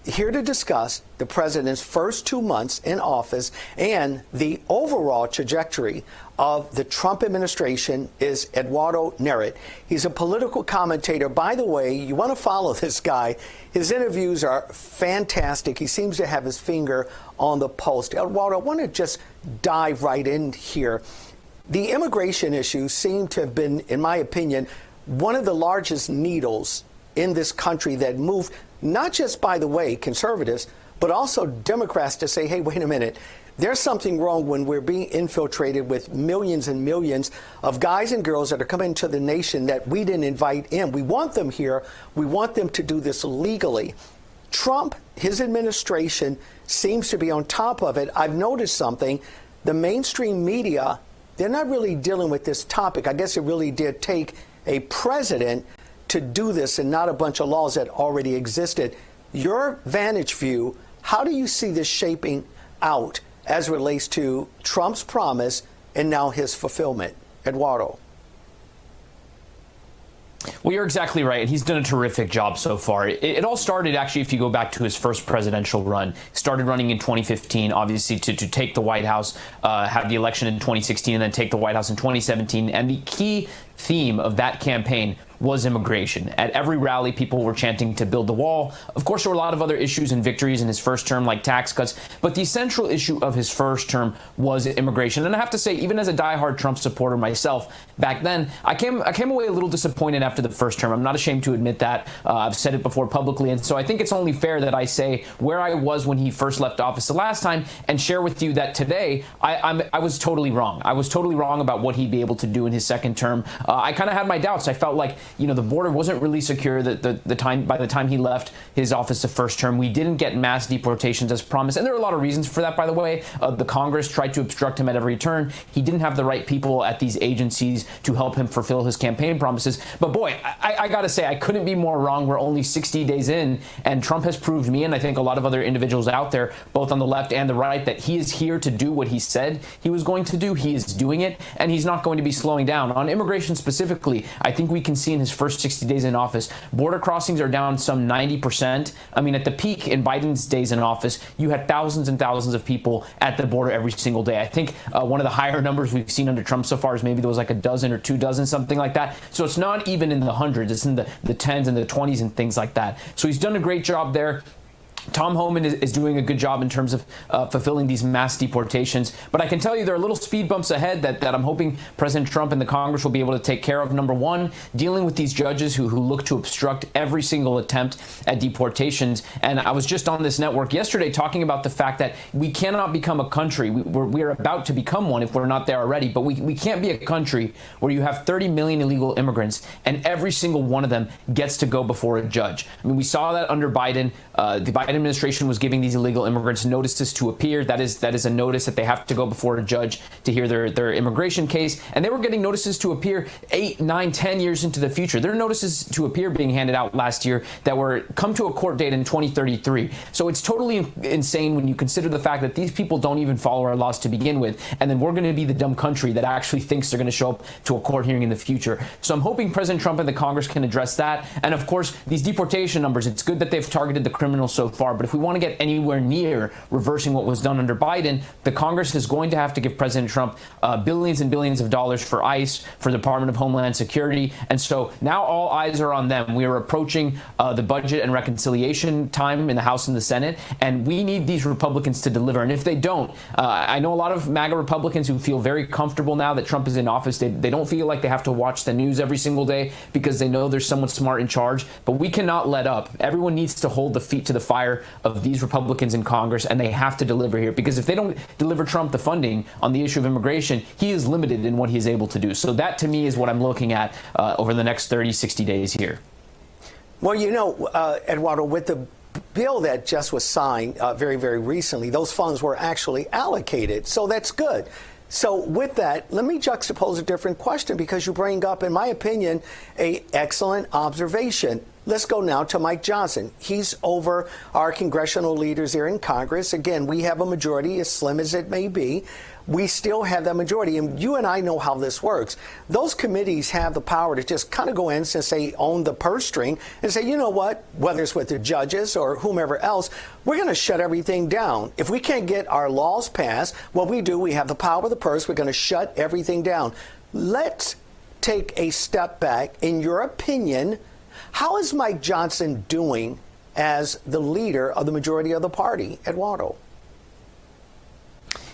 here to discuss the president's first 2 months in office and the overall trajectory of the Trump administration is EduNeret. He's a political commentator. By the way, you want to follow this guy. His interviews are fantastic. He seems to have his finger on the pulse. Eduardo, I want to just dive right in here. The immigration issues seem to have been, in my opinion, one of the largest needles in this country that moved not just, by the way, conservatives, but also Democrats to say, hey, wait a minute, there's something wrong when we're being infiltrated with millions and millions of guys and girls that are coming to the nation that we didn't invite in. We want them here. We want them to do this legally. Trump, his administration, seems to be on top of it. I've noticed something. The mainstream media, they're not really dealing with this topic. I guess it really did take a president to do this and not a bunch of laws that already existed. Your vantage view, how do you see this shaping out as it relates to Trump's promise and now his fulfillment? Eduardo. Well, you're exactly right. He's done a terrific job so far. It all started, actually, if you go back to his first presidential run. Started running in 2015, obviously, to take the White House, have the election in 2016, and then take the White House in 2017. And the key theme of that campaign was immigration. At every rally, people were chanting to build the wall. Of course, there were a lot of other issues and victories in his first term, like tax cuts, but the central issue of his first term was immigration. And I have to say, even as a diehard Trump supporter myself, back then, I came away a little disappointed after the first term. I'm not ashamed to admit that. I've said it before publicly, and so I think it's only fair that I say where I was when he first left office the last time and share with you that today I was totally wrong. I was totally wrong about what he'd be able to do in his second term. I kind of had my doubts. I felt like, the border wasn't really secure by the time he left his office the first term. We didn't get mass deportations as promised. And there are a lot of reasons for that, by the way. The Congress tried to obstruct him at every turn. He didn't have the right people at these agencies to help him fulfill his campaign promises. But boy, I got to say, I couldn't be more wrong. We're only 60 days in, and Trump has proved me, and I think a lot of other individuals out there, both on the left and the right, that he is here to do what he said he was going to do. He is doing it, and he's not going to be slowing down. On immigration specifically, I think we can see in his first 60 days in office, border crossings are down some 90%. I mean, at the peak in Biden's days in office, you had thousands and thousands of people at the border every single day. I think one of the higher numbers we've seen under Trump so far is maybe there was like a dozen or 2 dozen, something like that. So it's not even in the hundreds. It's in the tens and the 20s and things like that. So he's done a great job there. Tom Homan is doing a good job in terms of fulfilling these mass deportations. But I can tell you there are little speed bumps ahead that I'm hoping President Trump and the Congress will be able to take care of. Number one, dealing with these judges who look to obstruct every single attempt at deportations. And I was just on this network yesterday talking about the fact that we cannot become a country. We're about to become one if we're not there already. But we can't be a country where you have 30 million illegal immigrants and every single one of them gets to go before a judge. I mean, we saw that under Biden. The Biden administration was giving these illegal immigrants notices to appear. That is a notice that they have to go before a judge to hear their immigration case. And they were getting notices to appear 8, 9, 10 years into the future. There are notices to appear being handed out last year that were come to a court date in 2033. So it's totally insane when you consider the fact that these people don't even follow our laws to begin with. And then we're going to be the dumb country that actually thinks they're going to show up to a court hearing in the future. So I'm hoping President Trump and the Congress can address that. And of course, these deportation numbers, it's good that they've targeted the criminals so far. But if we want to get anywhere near reversing what was done under Biden, the Congress is going to have to give President Trump billions and billions of dollars for ICE, for the Department of Homeland Security. And so now all eyes are on them. We are approaching the budget and reconciliation time in the House and the Senate, and we need these Republicans to deliver. And if they don't, I know a lot of MAGA Republicans who feel very comfortable now that Trump is in office. They don't feel like they have to watch the news every single day because they know there's someone smart in charge. But we cannot let up. Everyone needs to hold the feet to the fire of these Republicans in Congress, and they have to deliver here, because if they don't deliver Trump the funding on the issue of immigration, he is limited in what he is able to do. So that, to me, is what I'm looking at over the next 30, 60 days here. Well, Eduardo, with the bill that just was signed very, very recently, those funds were actually allocated. So that's good. So with that, let me juxtapose a different question, because you bring up, in my opinion, an excellent observation. let's go now to Mike Johnson. He's over our congressional leaders here in Congress. Again, we have a majority, as slim as it may be. We still have that majority, and you and I know how this works. Those committees have the power to just kind of go in and say, own the purse string and say, you know what, whether it's with the judges or whomever else, we're going to shut everything down. If we can't get our laws passed, what we do, we have the power of the purse, we're going to shut everything down. Let's take a step back. In your opinion, how is Mike Johnson doing as the leader of the majority of the party, Eduardo?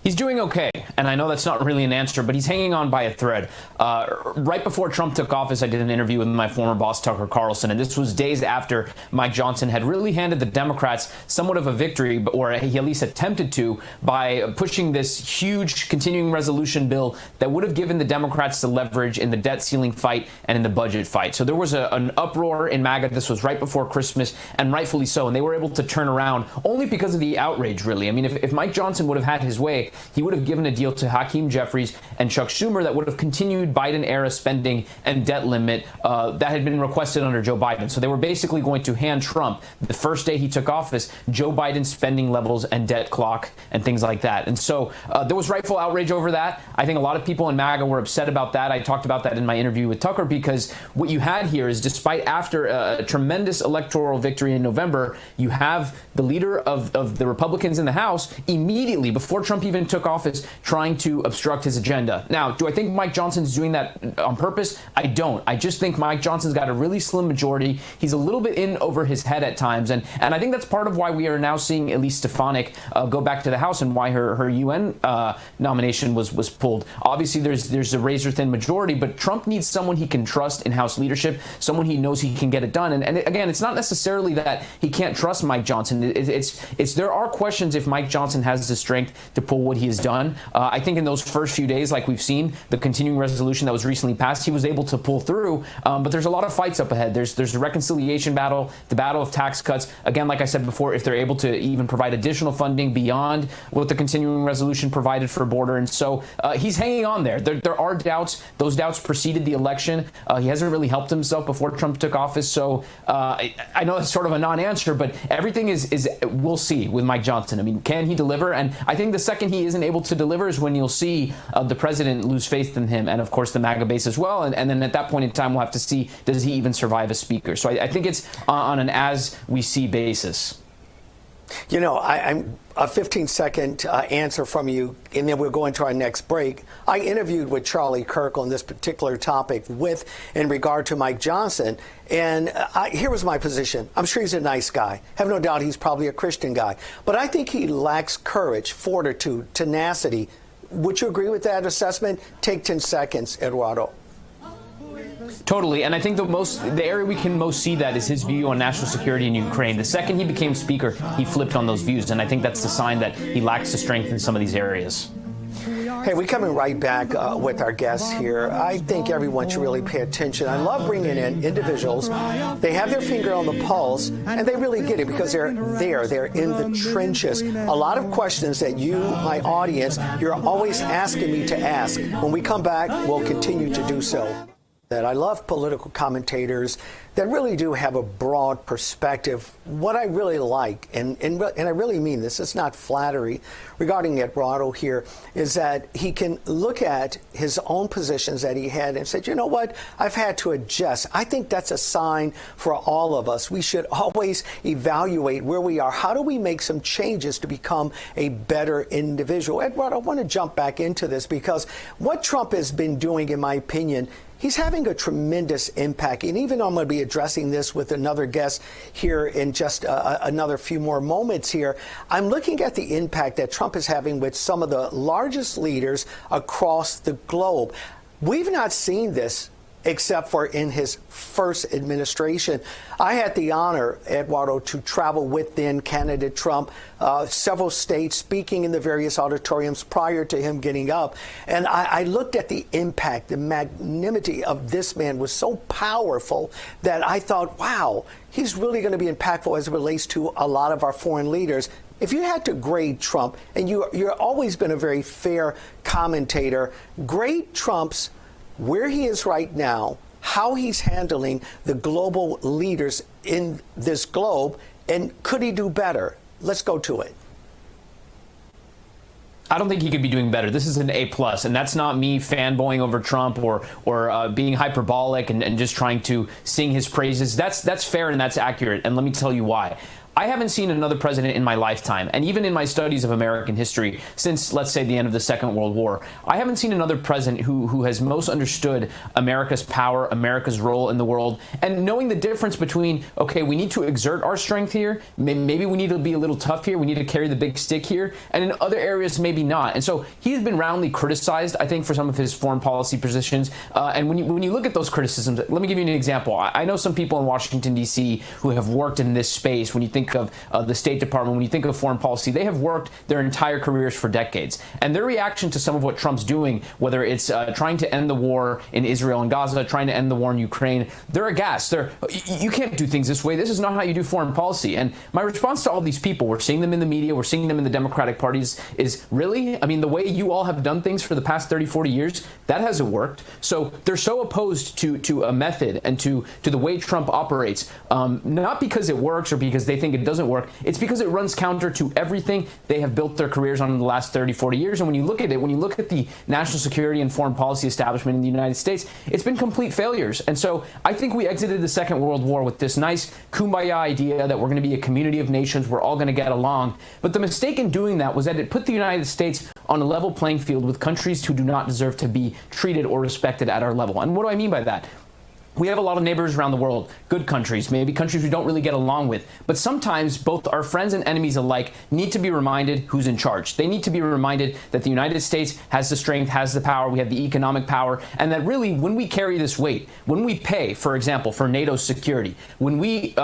He's doing okay, and I know that's not really an answer, but he's hanging on by a thread. Right before Trump took office, I did an interview with my former boss, Tucker Carlson, and this was days after Mike Johnson had really handed the Democrats somewhat of a victory, or he at least attempted to, by pushing this huge continuing resolution bill that would have given the Democrats the leverage in the debt ceiling fight and in the budget fight. So there was an uproar in MAGA. This was right before Christmas, and rightfully so, and they were able to turn around only because of the outrage, really. I mean, if Mike Johnson would have had his way, he would have given a deal to Hakeem Jeffries and Chuck Schumer that would have continued Biden-era spending and debt limit that had been requested under Joe Biden. So they were basically going to hand Trump, the first day he took office, Joe Biden's spending levels and debt clock and things like that. And so there was rightful outrage over that. I think a lot of people in MAGA were upset about that. I talked about that in my interview with Tucker, because what you had here is, despite after a tremendous electoral victory in November, you have the leader of the Republicans in the House immediately, before Trump even took office, trying to obstruct his agenda. Now, do I think Mike Johnson's doing that on purpose? I don't. I just think Mike Johnson's got a really slim majority. He's a little bit in over his head at times, and I think that's part of why we are now seeing Elise Stefanik go back to the House, and why her UN nomination was pulled. Obviously, there's a razor-thin majority, but Trump needs someone he can trust in House leadership, someone he knows he can get it done. And again, it's not necessarily that he can't trust Mike Johnson. It's there are questions if Mike Johnson has the strength to pull what he has done. I think in those first few days, like we've seen, the continuing resolution that was recently passed, he was able to pull through. But there's a lot of fights up ahead. There's the reconciliation battle, the battle of tax cuts. Again, like I said before, if they're able to even provide additional funding beyond what the continuing resolution provided for border. And so he's hanging on there. There are doubts. Those doubts preceded the election. He hasn't really helped himself before Trump took office. So I know that's sort of a non-answer, but everything is we'll see with Mike Johnson. I mean, can he deliver? And I think the second he isn't able to deliver is when you'll see the president lose faith in him, and of course the MAGA base as well. And then at that point in time, we'll have to see, does he even survive as speaker? So I think it's on an as we see basis. You know, I'm a 15-second answer from you, and then we'll go into our next break. I interviewed with Charlie Kirk on this particular topic in regard to Mike Johnson, and here was my position. I'm sure he's a nice guy. Have no doubt he's probably a Christian guy. But I think he lacks courage, fortitude, tenacity. Would you agree with that assessment? Take 10 seconds, Eduardo. Totally, and I think the area we can most see that is his view on national security in Ukraine. The second he became speaker, he flipped on those views, and I think that's the sign that he lacks the strength in some of these areas. Hey, we're coming right back with our guests here. I think everyone should really pay attention. I love bringing in individuals. They have their finger on the pulse, and they really get it because they're there. They're in the trenches. A lot of questions that you, my audience, you're always asking me to ask. When we come back, we'll continue to do so. That I love political commentators that really do have a broad perspective. What I really like, and I really mean this, it's not flattery regarding Eduardo here, is that he can look at his own positions that he had and said, you know what, I've had to adjust. I think that's a sign for all of us. We should always evaluate where we are. How do we make some changes to become a better individual? Eduardo, I want to jump back into this because what Trump has been doing, in my opinion, he's having a tremendous impact. And even though I'm going to be addressing this with another guest here in just another few more moments here, I'm looking at the impact that Trump is having with some of the largest leaders across the globe. We've not seen this except for in his first administration. I had the honor, Eduardo, to travel with then candidate Trump, several states, speaking in the various auditoriums prior to him getting up. And I looked at the impact, the magnanimity of this man was so powerful that I thought, wow, he's really going to be impactful as it relates to a lot of our foreign leaders. If you had to grade Trump, and you've always been a very fair commentator, grade Trump's where he is right now how he's handling the global leaders in this globe, and could he do better? Let's go to it. I don't think he could be doing better. This is an A+, and that's not me fanboying over Trump or being hyperbolic and just trying to sing his praises. That's fair and that's accurate, and let me tell you why. I haven't seen another president in my lifetime, and even in my studies of American history since, let's say, the end of the Second World War, I haven't seen another president who has most understood America's power, America's role in the world, and knowing the difference between, okay, we need to exert our strength here, maybe we need to be a little tough here, we need to carry the big stick here, and in other areas, maybe not. And so he's been roundly criticized, I think, for some of his foreign policy positions, and when you look at those criticisms, let me give you an example. I know some people in Washington, D.C. who have worked in this space. When you think of the State Department, when you think of foreign policy, they have worked their entire careers for decades. And their reaction to some of what Trump's doing, whether it's trying to end the war in Israel and Gaza, trying to end the war in Ukraine, they're aghast. You can't do things this way. This is not how you do foreign policy. And my response to all these people, we're seeing them in the media, we're seeing them in the Democratic parties, is really? I mean, the way you all have done things for the past 30, 40 years, that hasn't worked. So they're so opposed to a method and to the way Trump operates, not because it works or because they think it doesn't work. It's because it runs counter to everything they have built their careers on in the last 30, 40 years. And when you look at it, when you look at the national security and foreign policy establishment in the United States, it's been complete failures. And so I think we exited the Second World War with this nice kumbaya idea that we're going to be a community of nations, we're all going to get along. But the mistake in doing that was that it put the United States on a level playing field with countries who do not deserve to be treated or respected at our level. And what do I mean by that? We have a lot of neighbors around the world, good countries, maybe countries we don't really get along with. But sometimes both our friends and enemies alike need to be reminded who's in charge. They need to be reminded that the United States has the strength, has the power, we have the economic power, and that really when we carry this weight, when we pay, for example, for NATO's security, when we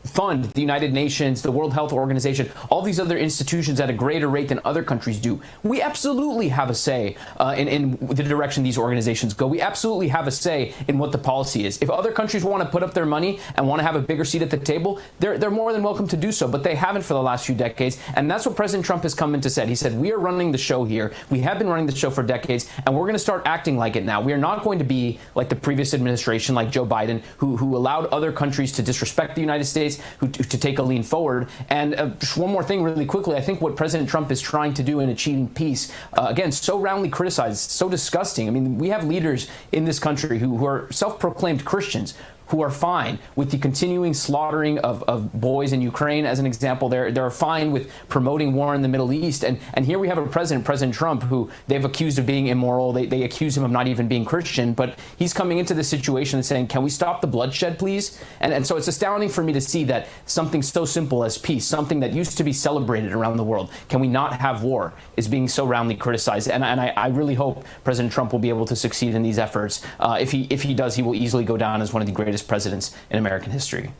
fund the United Nations, the World Health Organization, all these other institutions at a greater rate than other countries do, we absolutely have a say in the direction these organizations go. We absolutely have a say in what the policy is. If other countries want to put up their money and want to have a bigger seat at the table, they're more than welcome to do so, but they haven't for the last few decades, and that's what President Trump has come in to say. He said, we are running the show here. We have been running the show for decades, and we're going to start acting like it now. We are not going to be like the previous administration, like Joe Biden, who allowed other countries to disrespect the United States, to take a lean forward. And just one more thing really quickly, I think what President Trump is trying to do in achieving peace, again, so roundly criticized, so disgusting. I mean, we have leaders in this country who are self-proclaimed Christians, who are fine with the continuing slaughtering of boys in Ukraine, as an example. They're fine with promoting war in the Middle East. And here we have a President Trump, who they've accused of being immoral. They accuse him of not even being Christian. But he's coming into this situation and saying, can we stop the bloodshed, please? And so it's astounding for me to see that something so simple as peace, something that used to be celebrated around the world, can we not have war, is being so roundly criticized. And I really hope President Trump will be able to succeed in these efforts. If he does, he will easily go down as one of the greatest presidents in American history.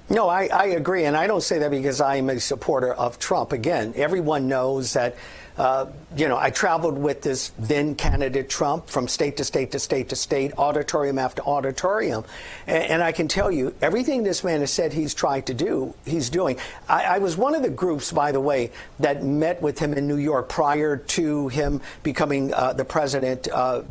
No, I agree, and I don't say that because I'm a supporter of Trump. Again, everyone knows that, I traveled with this then candidate Trump from state to state to state to state, auditorium after auditorium, and I can tell you, everything this man has said he's tried to do, he's doing. I was one of the groups, by the way, that met with him in New York prior to him becoming the president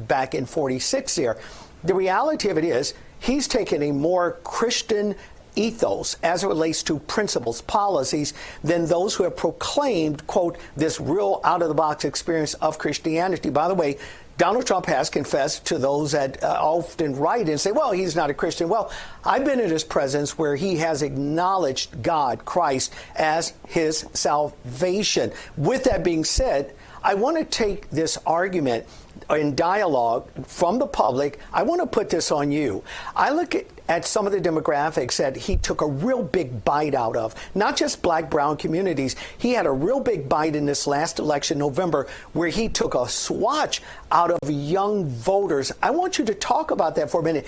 back in '46 there. The reality of it is, he's taken a more Christian ethos as it relates to principles, policies, than those who have proclaimed, quote, this real out-of-the-box experience of Christianity. By the way, Donald Trump has confessed to those that often write and say, well, he's not a Christian. Well, I've been in his presence where he has acknowledged God, Christ, as his salvation. With that being said, I want to take this argument in dialogue from the public. I want to put this on you. I look at some of the demographics that he took a real big bite out of, not just black, brown communities. He had a real big bite in this last election, November, where he took a swatch out of young voters. I want you to talk about that for a minute.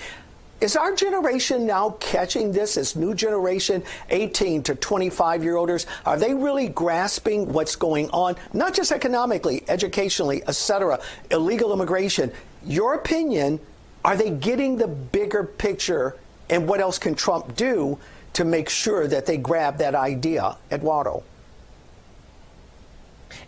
Is our generation now catching this new generation, 18 to 25-year-olders? Are they really grasping what's going on, not just economically, educationally, etc., illegal immigration? Your opinion, are they getting the bigger picture, and what else can Trump do to make sure that they grab that idea? Eduardo.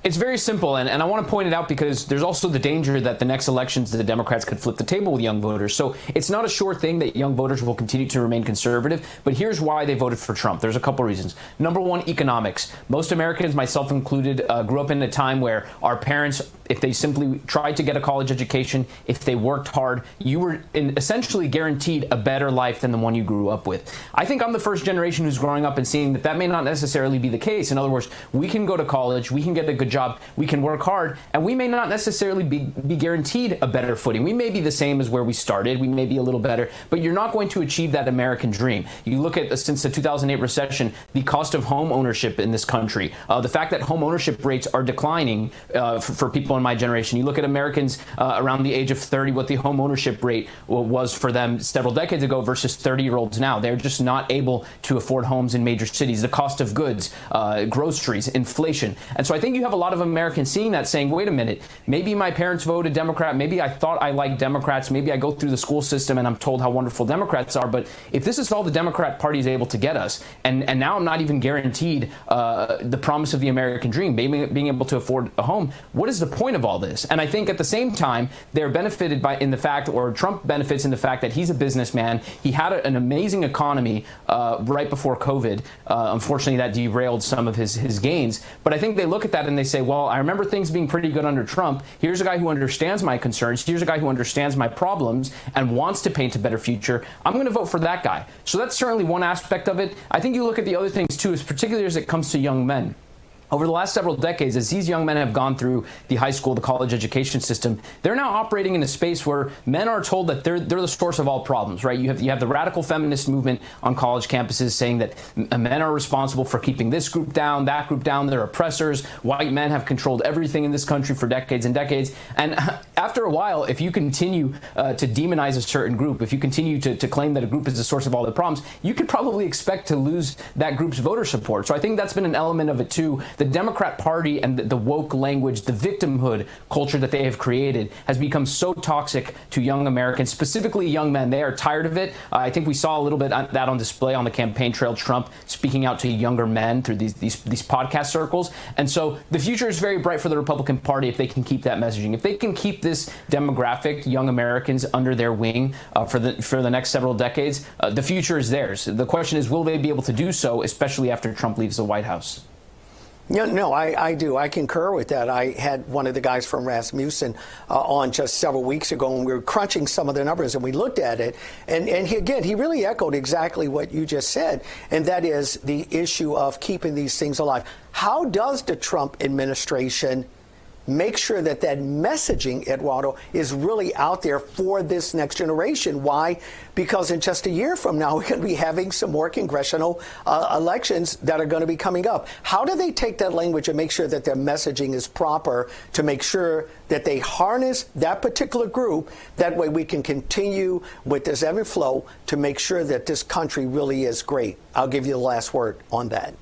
It's very simple, and I want to point it out because there's also the danger that the next elections the Democrats could flip the table with young voters. So it's not a sure thing that young voters will continue to remain conservative, but here's why they voted for Trump. There's a couple reasons. Number one, economics. Most Americans, myself included, grew up in a time where our parents, if they simply tried to get a college education, if they worked hard, you were essentially guaranteed a better life than the one you grew up with. I think I'm the first generation who's growing up and seeing that may not necessarily be the case. In other words, we can go to college, we can get a good job, we can work hard, and we may not necessarily be guaranteed a better footing. We may be the same as where we started, we may be a little better, but you're not going to achieve that American dream. You look at, since the 2008 recession, the cost of home ownership in this country, the fact that home ownership rates are declining for people in my generation. You look at Americans around the age of 30, what the home ownership rate was for them several decades ago versus 30-year-olds now. They're just not able to afford homes in major cities. The cost of goods, groceries, inflation. And so I think you have a lot of Americans seeing that, saying, wait a minute, maybe my parents voted Democrat, maybe I thought I liked Democrats, maybe I go through the school system and I'm told how wonderful Democrats are, but if this is all the Democrat Party is able to get us, and now I'm not even guaranteed the promise of the American dream, being able to afford a home, what is the point of all this? And I think at the same time, they're benefited in the fact, or Trump benefits in the fact that he's a businessman. He had an amazing economy right before COVID. Unfortunately, that derailed some of his gains. But I think they look at that and they say, well, I remember things being pretty good under Trump. Here's a guy who understands my concerns. Here's a guy who understands my problems and wants to paint a better future. I'm going to vote for that guy. So that's certainly one aspect of it. I think you look at the other things, too, particularly as it comes to young men. Over the last several decades, as these young men have gone through the high school, the college education system, they're now operating in a space where men are told that they're the source of all problems, right? You have the radical feminist movement on college campuses saying that men are responsible for keeping this group down, that group down, they're oppressors. White men have controlled everything in this country for decades and decades. And after a while, if you continue to demonize a certain group, if you continue to claim that a group is the source of all the problems, you could probably expect to lose that group's voter support. So I think that's been an element of it, too. The Democrat Party and the woke language, the victimhood culture that they have created has become so toxic to young Americans, specifically young men. They are tired of it. I think we saw a little bit of that on display on the campaign trail, Trump speaking out to younger men through these podcast circles. And so the future is very bright for the Republican Party if they can keep that messaging. If they can keep this demographic, young Americans, under their wing for the next several decades, the future is theirs. The question is, will they be able to do so, especially after Trump leaves the White House? No, I do. I concur with that. I had one of the guys from Rasmussen on just several weeks ago, and we were crunching some of the numbers, and we looked at it. And he really echoed exactly what you just said, and that is the issue of keeping these things alive. How does the Trump administration make sure that messaging, Eduardo, is really out there for this next generation? Why? Because in just a year from now, we're going to be having some more congressional elections that are going to be coming up. How do they take that language and make sure that their messaging is proper to make sure that they harness that particular group? That way we can continue with this ebb and flow to make sure that this country really is great. I'll give you the last word on that.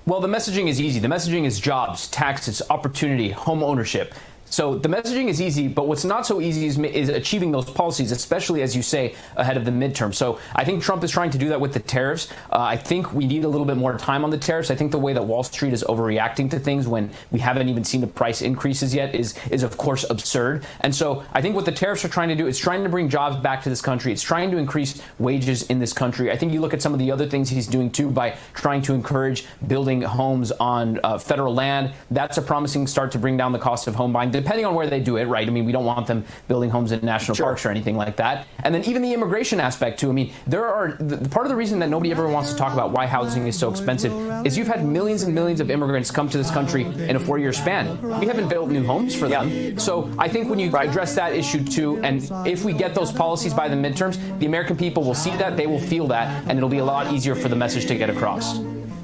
Well, the messaging is easy. The messaging is jobs, taxes, opportunity, home ownership. So the messaging is easy, but what's not so easy is achieving those policies, especially, as you say, ahead of the midterm. So I think Trump is trying to do that with the tariffs. I think we need a little bit more time on the tariffs. I think the way that Wall Street is overreacting to things when we haven't even seen the price increases yet is of course absurd. And so I think what the tariffs are trying to do is trying to bring jobs back to this country. It's trying to increase wages in this country. I think you look at some of the other things he's doing too by trying to encourage building homes on federal land. That's a promising start to bring down the cost of home buying, depending on where they do it, right? I mean, we don't want them building homes in national parks or anything like that. And then even the immigration aspect, too. I mean, part of the reason that nobody ever wants to talk about why housing is so expensive is you've had millions and millions of immigrants come to this country in a 4-year span. We haven't built new homes for them. So I think when you address that issue, too, and if we get those policies by the midterms, the American people will see that, they will feel that, and it'll be a lot easier for the message to get across.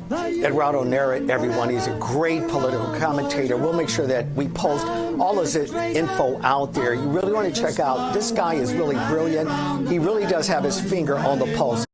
EduNeret, everyone. He's a great political commentator. We'll make sure that we post all of his info out there. You really want to check out. This guy is really brilliant. He really does have his finger on the pulse.